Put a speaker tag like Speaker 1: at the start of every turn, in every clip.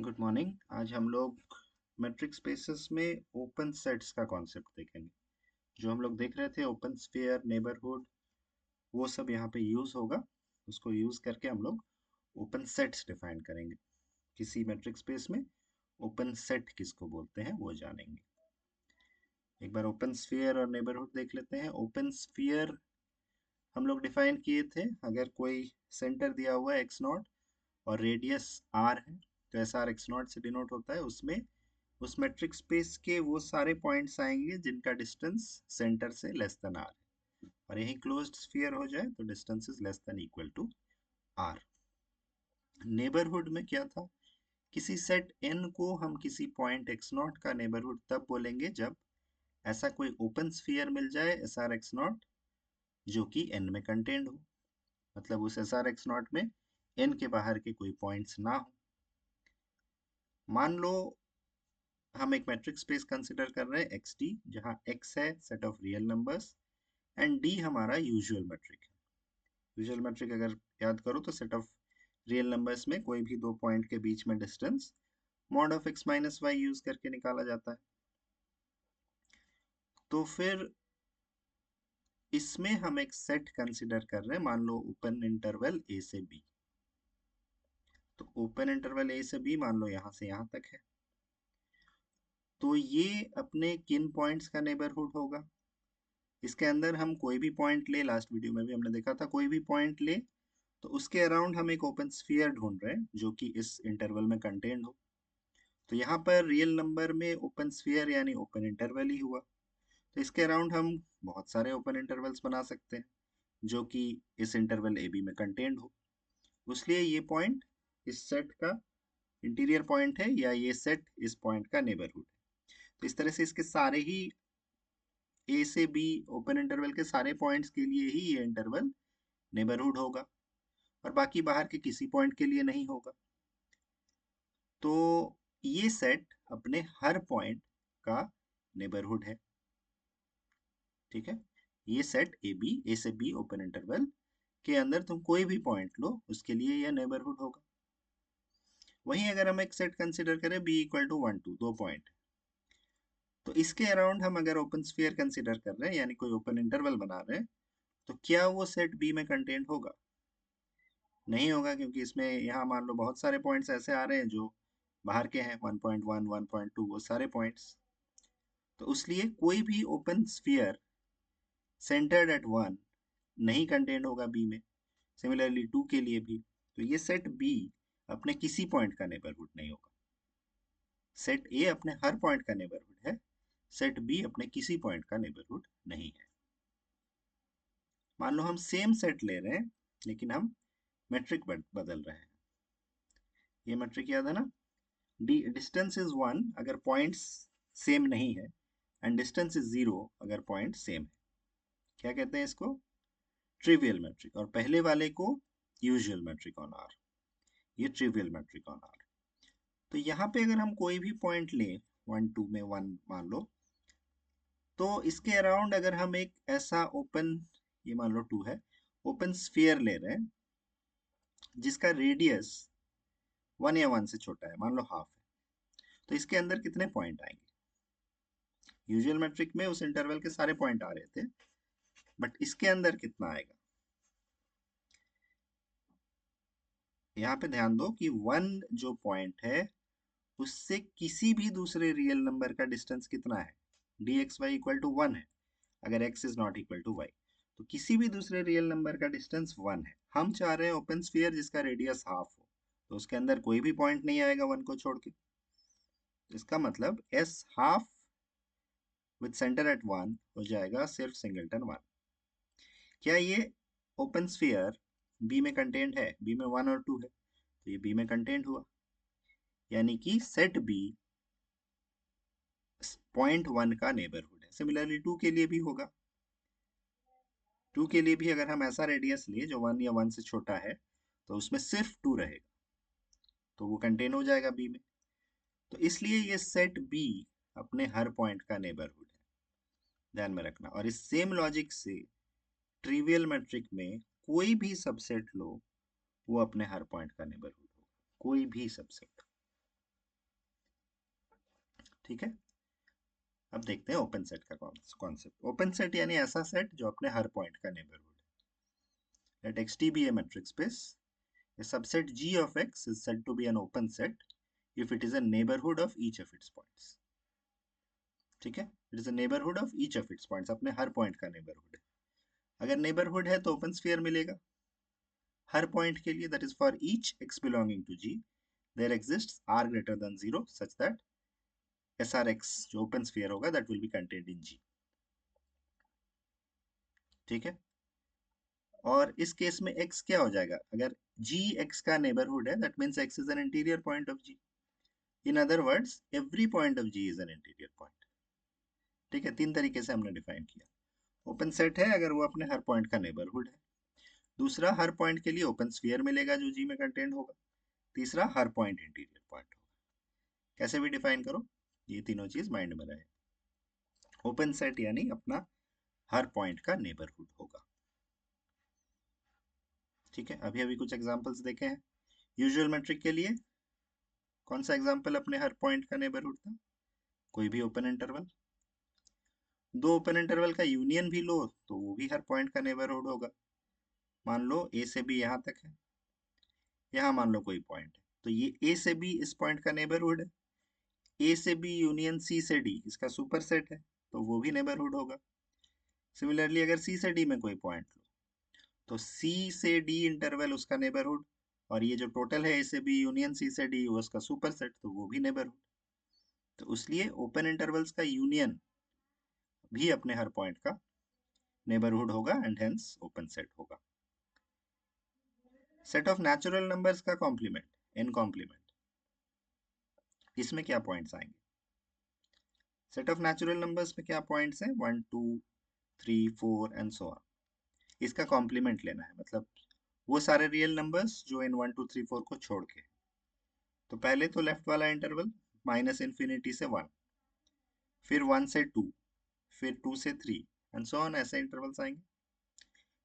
Speaker 1: Good morning. आज हम लोग मेट्रिक स्पेसेस में ओपन सेट्स का कॉन्सेप्ट देखेंगे। जो हम लोग देख रहे थे ओपन स्फीयर, नेबरहुड, वो सब यहाँ पे यूज होगा। उसको यूज करके हम लोग ओपन सेट्स डिफाइन करेंगे। किसी मेट्रिक स्पेस में ओपन सेट किसको बोलते हैं वो जानेंगे। एक बार ओपन स्फीयर और नेबरहुड देख लेते हैं। ओपन स्फीयर हम लोग डिफाइन किए थे, अगर कोई सेंटर दिया हुआ है एक्स नॉट और रेडियस आर है, तो एस आर एक्स नॉट से डिनोट होता है। उसमें उस मेट्रिक स्पेस के वो सारे पॉइंट्स आएंगे जिनका डिस्टेंस सेंटर से लेस देन आर है, और यही क्लोज्ड स्फीयर हो जाए तो distance is less than equal to R. Neighbourhood में क्या था, किसी सेट n को हम किसी पॉइंट x नॉट का नेबरहुड तब बोलेंगे जब ऐसा कोई ओपन स्फीयर मिल जाए एस आर एक्स नॉट जो कि n में कंटेन्ड हो। मतलब उस एस आर एक्स नॉट में n के बाहर के कोई पॉइंट्स ना हो। मान लो हम एक मैट्रिक स्पेस कंसिडर कर रहे हैं एक्स डी, जहाँ x है set of real numbers and D हमारा यूजुअल मैट्रिक है। यूजुअल मैट्रिक अगर याद करो तो सेट ऑफ रियल नंबर्स में कोई भी दो पॉइंट के बीच में distance mod of x minus y use करके निकाला जाता है। तो फिर इसमें हम एक सेट कंसिडर कर रहे हैं, मान लो ओपन इंटरवल a से b। तो ओपन इंटरवल a से b मान लो यहाँ से यहाँ तक है। तो ये अपने किन पॉइंट्स का नेबरहुड होगा। इसके अंदर हम कोई भी पॉइंट ले, लास्ट वीडियो में भी हमने देखा था, कोई भी पॉइंट ले तो उसके अराउंड हम एक ओपन स्फीयर ढूंढ रहे हैं जो कि इस इंटरवल में कंटेन्ड हो। तो यहाँ पर रियल नंबर में ओपन स्फीयर यानी ओपन इंटरवल ही हुआ। तो इसके अराउंड हम बहुत सारे ओपन इंटरवल्स बना सकते हैं जो कि इस इंटरवल ए बी में कंटेन्ड हो। इसलिए ये पॉइंट इस सेट का इंटीरियर पॉइंट है, या ये सेट इस पॉइंट का नेबरहुड है। तो इस तरह से इसके सारे ही ए से बी ओपन इंटरवल के सारे पॉइंट्स के लिए ही ये इंटरवल नेबरहुड होगा, और बाकी बाहर के किसी पॉइंट के लिए नहीं होगा। तो ये सेट अपने हर पॉइंट का नेबरहुड है। ठीक है, ये सेट ए से बी ओपन इंटरवल के अंदर तुम कोई भी पॉइंट लो उसके लिए यह नेबरहुड होगा। वहीं अगर हम एक सेट कंसिडर करें बी इक्वल टू 1 2 दो पॉइंट, तो इसके अराउंड हम अगर ओपन स्फीयर कंसिडर कर रहे हैं यानी कोई ओपन इंटरवल बना रहे हैं, तो क्या वो सेट बी में कंटेंट होगा? नहीं होगा, क्योंकि इसमें यहाँ मान लो बहुत सारे पॉइंट्स ऐसे आ रहे हैं जो बाहर के हैं, 1.1 1.2 वो सारे पॉइंट्स। तो इसलिए कोई भी ओपन स्फीयर सेंटर्ड एट 1 नहीं कंटेंट होगा बी में। सिमिलरली 2 के लिए भी। तो ये सेट बी अपने किसी पॉइंट का नेबरहुड नहीं होगा। सेट ए अपने हर पॉइंट का नेबरहुड है, सेट बी अपने किसी पॉइंट का नेबरहुड नहीं है। मान लो हम सेम सेट ले रहे हैं लेकिन हम मेट्रिक बदल रहे हैं। ये मेट्रिक याद है ना, डिस्टेंस इज 1 अगर पॉइंट्स सेम नहीं है, एंड डिस्टेंस इज 0 अगर पॉइंट सेम है। क्या कहते हैं इसको? Trivial metric. और पहले वाले को यूजुअल मैट्रिक ऑन आर, ये ट्रिवियल मैट्रिक ऑन आर। तो यहाँ पे अगर हम कोई भी पॉइंट लें 1 2 में 1 मान लो, तो इसके अराउंड अगर हम एक ऐसा ओपन, ये मान लो 2 है, ओपन स्फीयर ले रहे हैं जिसका रेडियस 1 या 1 से छोटा है, मान लो हाफ है, तो इसके अंदर कितने पॉइंट आएंगे? यूजुअल मैट्रिक में उस इंटरवल के सारे पॉइंट आ रहे थे, बट इसके अंदर कितना आएगा? यहाँ पे ध्यान दो कि 1 जो पॉइंट है उससे किसी भी दूसरे रियल नंबर का डिस्टेंस कितना है? D x y equal to 1 है अगर x is not equal to y. तो किसी भी दूसरे रियल नंबर का डिस्टेंस 1 है। हम चाह रहे हैं ओपन स्फीयर जिसका रेडियस हाफ हो, तो उसके अंदर कोई भी पॉइंट नहीं आएगा 1 को छोड़ के। इसका मतलब s half with centre at 1 हो जाएगा सिर्फ सिंगलटन 1। क्या ये ओपन स्फीयर बी में कंटेंट है? बी में 1 और 2 है, तो ये बी में कंटेंट हुआ, यानी कि सेट बी पॉइंट 1 का नेबरहुड है। सिमिलरली 2 के लिए भी होगा। 2 के लिए भी अगर हम ऐसा रेडियस ले जो 1 या 1 से छोटा है, तो उसमें सिर्फ 2 रहेगा, तो वो कंटेन हो जाएगा बी में। तो इसलिए ये सेट बी अपने हर पॉइंट का नेबरहुड है, ध्यान में रखना। और इस सेम लॉजिक से ट्रिवियल मैट्रिक में कोई भी सबसेट लो, वो अपने हर पॉइंट का नेबरहुड होगा, कोई भी सबसेट। ठीक है, अब देखते हैं ओपन सेट का कॉन्सेप्ट। ओपन सेट यानी ऐसा सेट जो अपने हर पॉइंट का नेबरहुड है। Let Xt be a metric space. A subset G of X is said to be an open set if it is a neighborhood of each of its points. ठीक है, it is a neighbourhood of each of its points, अपने हर point का neighbourhood है। अगर neighbourhood है तो open sphere मिलेगा हर पॉइंट के लिए, that is for each x belonging to G there exists r greater than 0 such that SRX जो ओपन स्फीयर होगा that will be contained in G। ठीक है, और इस केस में x क्या हो जाएगा, अगर G x का नेबरहुड है that means x is an interior point of G। In other words every point of G is an interior point. ठीक है, तीन तरीके से हमने डिफाइन किया। ओपन सेट है अगर वो अपने हर पॉइंट का नेबरहुड है, दूसरा हर पॉइंट के लिए ओपन स्फीयर मिलेगा जो जी में कंटेंट होगा, तीसरा हर पॉइंट इंटीरियर पॉइंट होगा। कैसे भी डिफाइन करो, ये तीनों चीज माइंड में रहे। ओपन सेट यानी अपना हर पॉइंट का नेबरहुड होगा। ठीक है, अभी अभी कुछ एग्जांपल्स देखे हैं। यूजुअल मेट्रिक के लिए कौन सा एग्जांपल अपने हर पॉइंट का नेबरहुड था, कोई भी ओपन इंटरवल। दो ओपन इंटरवल का यूनियन भी लो तो वो भी हर पॉइंट का नेबरहुड होगा। मान लो ए से बी यहाँ तक है, यहाँ मान लो कोई पॉइंट है, तो ये ए से बी इस पॉइंट का नेबरहुड है। ए से बी यूनियन सी से डी इसका सुपर सेट है, तो वो भी नेबरहुड होगा। सिमिलरली अगर सी से डी में कोई पॉइंट लो तो सी से डी इंटरवल उसका नेबरहुड, और ये जो टोटल है ए से बी यूनियन सी से डी वो उसका सुपर सेट, तो वो भी नेबरहुड। तो इसलिए ओपन इंटरवल्स का यूनियन भी अपने हर पॉइंट का नेबरहुड होगा एंड हेंस ओपन सेट होगा। सेट ऑफ नेचुरल नंबर्स का कॉम्प्लीमेंट, एन कॉम्प्लीमेंट, इसमें क्या पॉइंट्स आएंगे? सेट ऑफ नेचुरल नंबर्स में क्या पॉइंट्स हैं, 1 2 3 4 एंड सो ऑन। इसका कॉम्प्लीमेंट लेना है, मतलब वो सारे रियल नंबर्स जो इन 1 2 3 4 को छोड़ के। तो पहले तो लेफ्ट वाला इंटरवल माइनस इन्फिनिटी से 1, फिर 1 से 2, फिर 2 से 3 एंड सो ऑन, ऐसे इंटरवल्स आएंगे।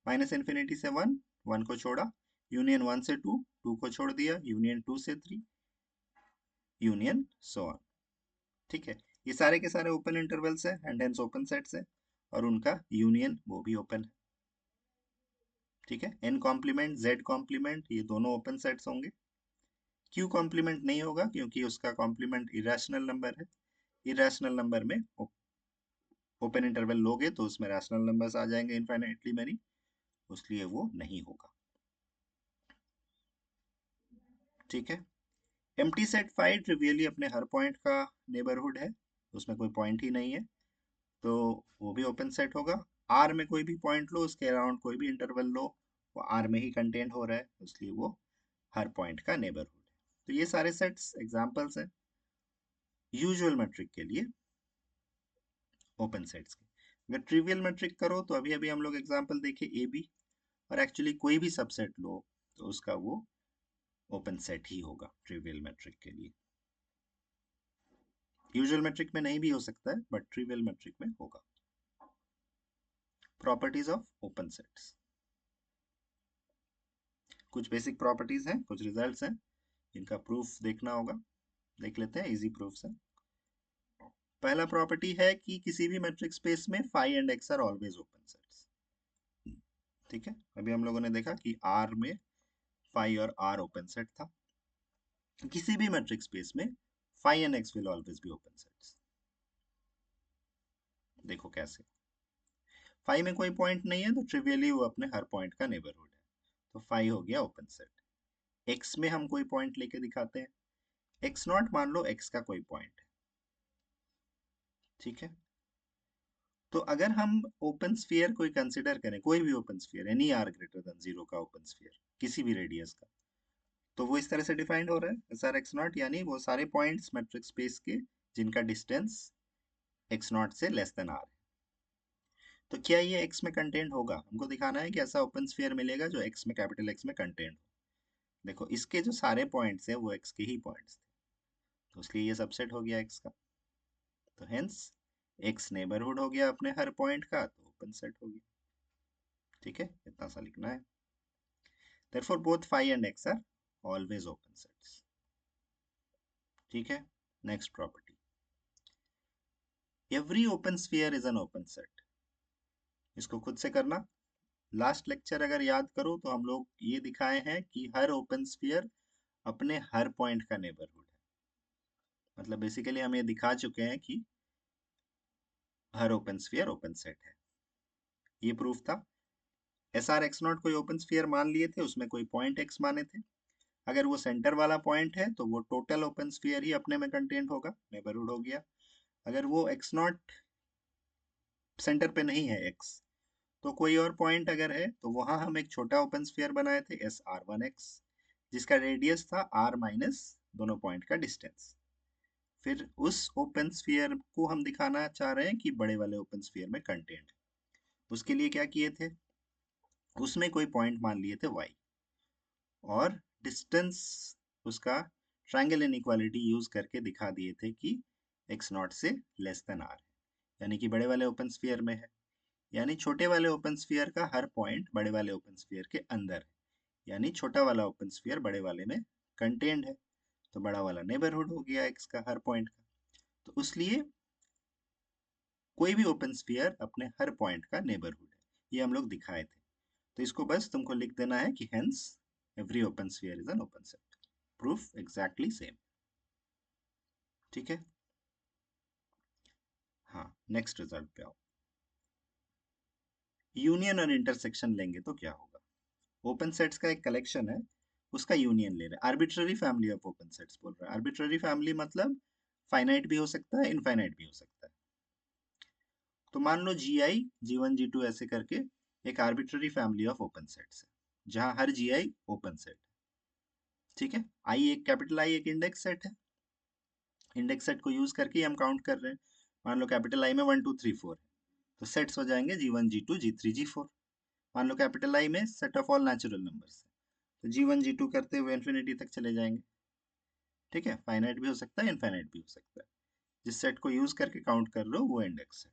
Speaker 1: माइनस इन्फिनिटी से 1, 1 को छोड़ा, यूनियन 1 से 2, 2 को छोड़ दिया, यूनियन 2 से 3, यूनियन सो ऑन। ठीक है, ये सारे के सारे ओपन इंटरवल्स है एंड हेंस ओपन सेट्स है, और उनका यूनियन वो भी ओपन है। ठीक है, एन कॉम्प्लीमेंट जेड कॉम्प्लीमेंट ये दोनों ओपन सेट्स होंगे। क्यू कॉम्प्लीमेंट नहीं होगा क्योंकि उसका कॉम्प्लीमेंट इरेशनल नंबर है। इरेशनल नंबर में ओपन इंटरवल लोगे तो उसमें रैशनल नंबर्स आ जाएंगे इनफाइनाइटली मैनी, इसलिए वो नहीं होगा। ठीक है, एम्प्टी सेट फाई ट्रिवियली अपने हर पॉइंट का नेबरहुड है, उसमें कोई पॉइंट ही नहीं है, तो वो भी ओपन सेट होगा। आर में कोई भी पॉइंट लो, उसके अराउंड कोई भी इंटरवल लो, वो आर में ही कंटेंट हो रहा है, इसलिए वो हर पॉइंट का नेबरहुड है। तो ये सारे सेट्स एग्जांपल्स हैं यूजुअल मैट्रिक के लिए ओपन सेट्स के। अगर ट्रिवियल मैट्रिक करो तो अभी अभी हम लोग एग्जांपल देखे ए बी, और एक्चुअली कोई भी सबसेट लो तो उसका वो ओपन सेट ही होगा ट्रिवियल मैट्रिक के लिए। यूजुअल मैट्रिक में नहीं भी हो सकता है बट ट्रिवियल मैट्रिक में होगा। प्रॉपर्टीज ऑफ ओपन सेट्स, कुछ बेसिक प्रॉपर्टीज हैं, कुछ रिजल्ट्स हैं, इनका प्रूफ देखना होगा। देख लेते हैं, इजी प्रूफ्स हैं। पहला प्रॉपर्टी है कि किसी भी मैट्रिक स्पेस में phi and x are always open sets. ठीक है, अभी हम लोगों ने देखा कि आर में फाई और आर ओपन सेट था, किसी भी मैट्रिक स्पेस में phi and x will always be open sets. देखो कैसे, फाई में कोई पॉइंट नहीं है तो ट्रिवियली वो अपने हर पॉइंट का नेबरहुड है, तो फाई हो गया ओपन सेट। एक्स में हम कोई पॉइंट लेके दिखाते हैं, एक्स नॉट मान लो एक्स का कोई पॉइंट है। ठीक है, तो अगर हम ओपन स्फीयर कोई कंसिडर करें, कोई भी open sphere, any R greater than 0 का ओपन स्फीयर किसी भी रेडियस का, तो वो इस तरह से डिफाइंड हो रहा है एस आर एक्स नॉट, यानी वो सारे पॉइंट्स मैट्रिक स्पेस के जिनका डिस्टेंस एक्स नॉट से लेस देन आर है। तो क्या ये एक्स में कंटेंट होगा, हमको दिखाना है कि ऐसा ओपन स्फीयर मिलेगा जो एक्स में, कैपिटल एक्स में कंटेंट हो। देखो इसके जो सारे पॉइंट्स हैं वो एक्स के ही पॉइंट्स थे, तो इसलिए ये सबसेट हो गया एक्स का, तो हेंस एक्स नेबरहुड हो गया अपने हर पॉइंट का, तो ओपन सेट हो गया। ठीक है, इतना सा लिखना है। therefore both phi and x are always open sets। ठीक है, next property, every open sphere is an open set. इसको खुद से करना। लास्ट लेक्चर अगर याद करो तो हम लोग ये दिखाए हैं कि हर ओपन स्फीयर अपने हर पॉइंट का नेबरहुड है। मतलब बेसिकली हम ये दिखा चुके हैं कि हर ओपन स्फीयर ओपन सेट है। ये प्रूफ था। एस आर एक्स नॉट कोई ओपन स्फीयर मान लिए थे, उसमें कोई पॉइंट एक्स माने थे। अगर वो सेंटर वाला पॉइंट है तो वो टोटल ओपन स्फीयर ही अपने में कंटेंट होगा, नेबरहुड हो गया। अगर वो एक्स नॉट सेंटर पे नहीं है एक्स, तो कोई और पॉइंट अगर है तो वहां हम एक छोटा ओपन स्फीयर बनाए थे एस आर वन एक्स, जिसका रेडियस था आर माइनस दोनों पॉइंट का डिस्टेंस। फिर उस ओपन स्फीयर को हम दिखाना चाह रहे हैं कि बड़े वाले ओपन स्फीयर में कंटेंट। उसके लिए क्या किए थे, उसमें कोई पॉइंट मान लिए थे y, और डिस्टेंस उसका ट्रायंगल इनइक्वालिटी यूज करके दिखा दिए थे कि x नॉट से लेस देन r है, यानी कि बड़े वाले ओपन स्फीयर में है। यानी छोटे वाले ओपन स्फीयर का हर पॉइंट बड़े वाले ओपन स्फीयर के अंदर है, यानी छोटा वाला ओपन स्फीयर बड़े वाले में कंटेन्ड है। तो बड़ा वाला नेबरहुड हो गया x का हर पॉइंट का। तो इसलिए कोई भी ओपन स्फीयर अपने हर पॉइंट का नेबरहुड है, ये हम लोग दिखाए थे। तो इसको बस तुमको लिख देना है कि hence every open sphere is an open set. Proof exactly same. ठीक है। हाँ, नेक्स्ट रिजल्ट पे आओ। यूनियन और इंटरसेक्शन लेंगे तो क्या होगा। ओपन सेट्स का एक कलेक्शन है, उसका यूनियन ले रहे हैं। Arbitrary family of open sets बोल रहा है। आर्बिट्ररी फैमिली मतलब फाइनाइट भी हो सकता है, इनफाइनाइट भी हो सकता है। तो मान लो जी आई जी वन जी टू ऐसे करके एक arbitrary family of open sets है, जहां हर जी आई ओपन सेट। ठीक है। आई एक कैपिटल आई एक इंडेक्स सेट है। इंडेक्स सेट को यूज करके हम काउंट कर रहे हैं। मान लो कैपिटल आई में 1 2 3 4 है, तो सेट्स हो जाएंगे जी1 जी2 जी3 जी4। मान लो कैपिटल आई में set of all natural numbers है, तो जी1 जी2 करते हुए इन्फिनिटी तक चले जाएंगे। ठीक है। फाइनाइट भी हो सकता है, इनफाइनाइट भी हो सकता है। जिस सेट को यूज करके काउंट कर रहे हो वो इंडेक्स सेट।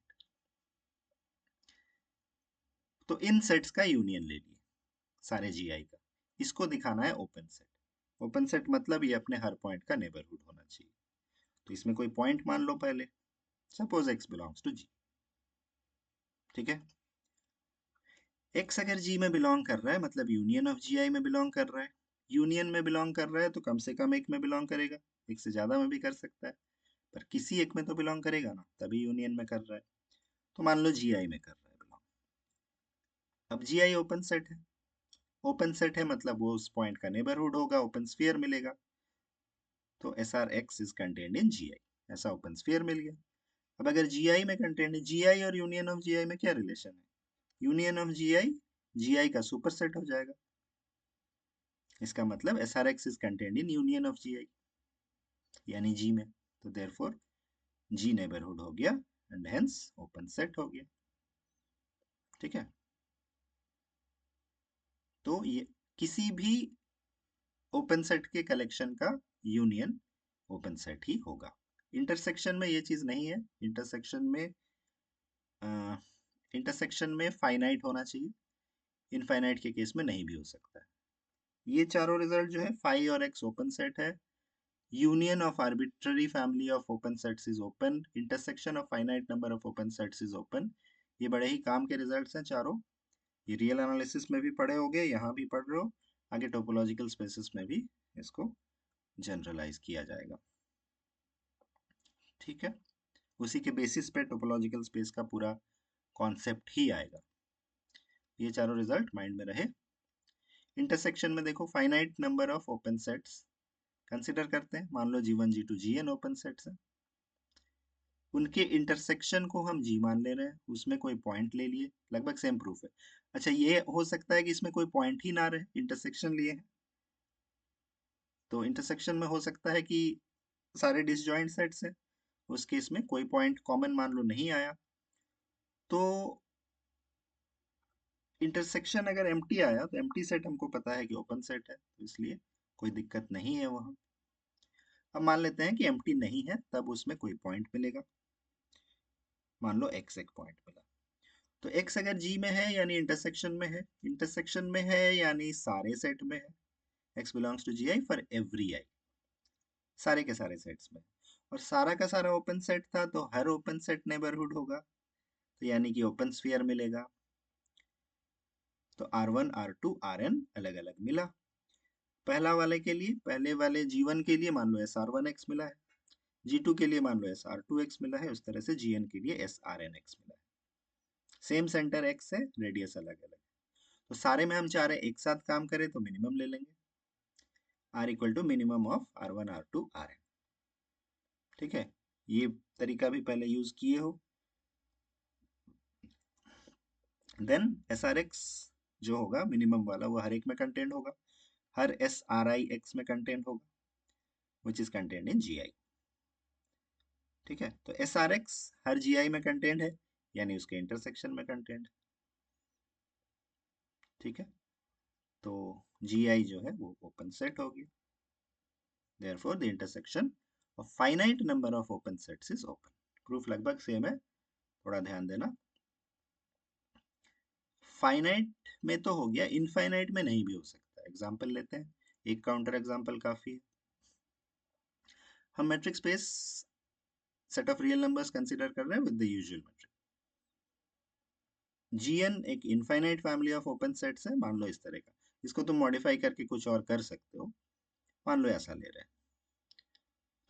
Speaker 1: तो इन सेट्स का यूनियन ले लिए सारे जी आई का, इसको दिखाना है ओपन सेट। ओपन सेट मतलब ये अपने हर पॉइंट का नेबरहुड होना चाहिए। तो इसमें कोई पॉइंट मान लो पहले, suppose x belongs to g। ठीक है। x अगर g में बिलोंग कर रहा है मतलब यूनियन ऑफ जी आई में बिलोंग कर रहा है। यूनियन में बिलोंग कर रहा है तो कम से कम एक में बिलोंग करेगा, एक से ज्यादा में भी कर सकता है, पर किसी एक में तो बिलोंग करेगा ना, तभी यूनियन में कर रहा है। तो मान लो जी आई में कर रहा है बिलोंग। अब जी आई ओपन सेट है। ओपन सेट है मतलब वो उस पॉइंट का नेबरहुड होगा, ओपन स्फीयर मिलेगा। तो S R X is contained in G I, ऐसा ओपन स्फीयर मिल गया। अब अगर जी आई में कंटेंट है, जी आई और यूनियन ऑफ जी आई में क्या रिलेशन है, यूनियन ऑफ जी आई का सुपर सेट हो जाएगा। इसका मतलब S R X is contained in union of G I, यानी जी में। तो देयरफॉर जी नेबरहुड हो गया एंड हेंस ओपन सेट हो गया। ठीक है। तो ये किसी भी ओपन सेट के कलेक्शन का यूनियन ओपन सेट ही होगा। इंटरसेक्शन में ये चीज नहीं है। इंटरसेक्शन में फाइनाइट होना चाहिए, इनफाइनाइट के केस में नहीं भी हो सकता है। ये चारों रिजल्ट जो है फाई और एक्स ओपन सेट है, union of arbitrary family of open sets is open, intersection of finite number of open sets is open. ये बड़े ही काम के रिजल्ट्स हैं चारों। ये रियल एनालिसिस में भी पढ़े होगे, यहाँ भी पढ़ रहे हो, आगे टोपोलॉजिकल स्पेसिस में भी इसको जनरलाइज किया जाएगा। ठीक है। उसी के बेसिस पे टोपोलॉजिकल स्पेस का पूरा कॉन्सेप्ट ही आएगा। ये चारों रिजल्ट माइंड में रहे। इंटरसेक्शन में देखो finite number of open sets consider करते हैं। मान लो जी1 जी2 जी एन ओपन सेट्स हैं, उनके इंटरसेक्शन को हम जी मान ले रहे हैं, उसमें कोई पॉइंट ले लिए, लगभग सेम प्रूफ है। अच्छा, ये हो सकता है कि इसमें कोई पॉइंट ही ना रहे, इंटरसेक्शन लिए हैं। तो इंटरसेक्शन में हो सकता है कि सारे डिसजॉइंट सेट्स हैं, उस केस में कोई पॉइंट कॉमन मान लो नहीं आया। तो इंटरसेक्शन अगर एम्प्टी आया तो एम्प्टी सेट हमको पता है कि ओपन सेट है, तो इसलिए कोई दिक्कत नहीं है वहां। अब मान लेते हैं कि एम्प्टी नहीं है, तब उसमें कोई पॉइंट मिलेगा। मान लो x एक पॉइंट मिला, तो x अगर g में है यानी इंटरसेक्शन में है, इंटरसेक्शन में है यानी सारे सेट में है। x belongs to G I for every I, सारे के सारे सेट्स में। और सारा का सारा ओपन सेट था, तो हर ओपन सेट नेबरहुड होगा, तो यानी कि ओपन स्फीयर मिलेगा। तो R1 R2 Rn अलग अलग मिला। पहला वाले के लिए, पहले वाले G1 के लिए मान लो SR1x मिला है, G2 के लिए मान लो SR2x मिला है, उस तरह से Gn के लिए SRnx मिला है। सेम सेंटर x है, रेडियस अलग अलग। तो सारे में हम चाह रहे हैं एक साथ काम करें, तो मिनिमम ले लेंगे, R equal to minimum of R1 R2 Rn। ठीक है, ये तरीका भी पहले यूज किए हो। देन SRx जो होगा मिनिमम वाला, वो हर एक में कंटेंट होगा, हर SRIx में कंटेंट होगा, which is content in GI। ठीक है, तो SRx हर GI में कंटेंट है, यानी उसके इंटरसेक्शन में कंटेंट। ठीक है, तो GI जो है वो ओपन सेट होगी। Therefore, the intersection of finite number of open sets is open. Proof लगभग सेम है, थोड़ा ध्यान देना। फाइनाइट में तो हो गया, इनफाइनाइट में नहीं भी हो सकता। एग्जांपल लेते हैं, एक काउंटर एग्जांपल काफी है। हम matrix space set of real numbers consider कर रहे हैं with the usual matrix. Gn एक infinite family of open sets है, मान लो इस तरह का। इसको तुम मॉडिफाई करके कुछ और कर सकते हो, मान लो ऐसा ले रहे हैं।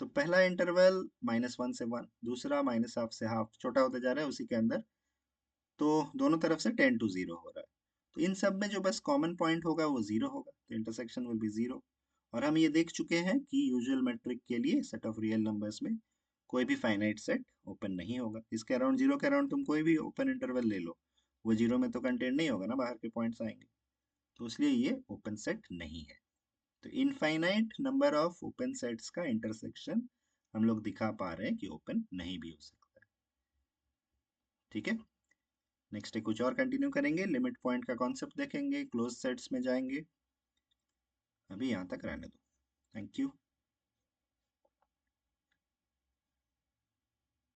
Speaker 1: तो पहला इंटरवल -1 से 1, दूसरा -हाफ से हाफ, छोटा होता जा रहा है उसी के अंदर, तो दोनों तरफ से 10 to 0 हो रहा है। तो इन सब में जो बस कॉमन पॉइंट होगा वो 0 होगा, तो इंटरसेक्शन विल बी 0। और हम ये देख चुके हैं कि यूजुअल मेट्रिक के लिए सेट ऑफ रियल नंबर्स में कोई भी फाइनाइट सेट ओपन नहीं होगा। इसके अराउंड, 0 के अराउंड तुम कोई भी ओपन इंटरवल ले लो, वो 0 में तो कंटेंट नहीं होगा ना, बाहर के पॉइंट्स आएंगे, तो इसलिए ये ओपन सेट नहीं है। तो infinite number of open sets का इंटरसेक्शन हम लोग दिखा पा रहे हैं कि ओपन नहीं भी हो सकता है। ठीक है, नेक्स्ट कुछ और कंटिन्यू करेंगे, लिमिट पॉइंट का कॉन्सेप्ट देखेंगे, क्लोज सेट्स में जाएंगे। अभी यहाँ तक रहने दो। Thank you.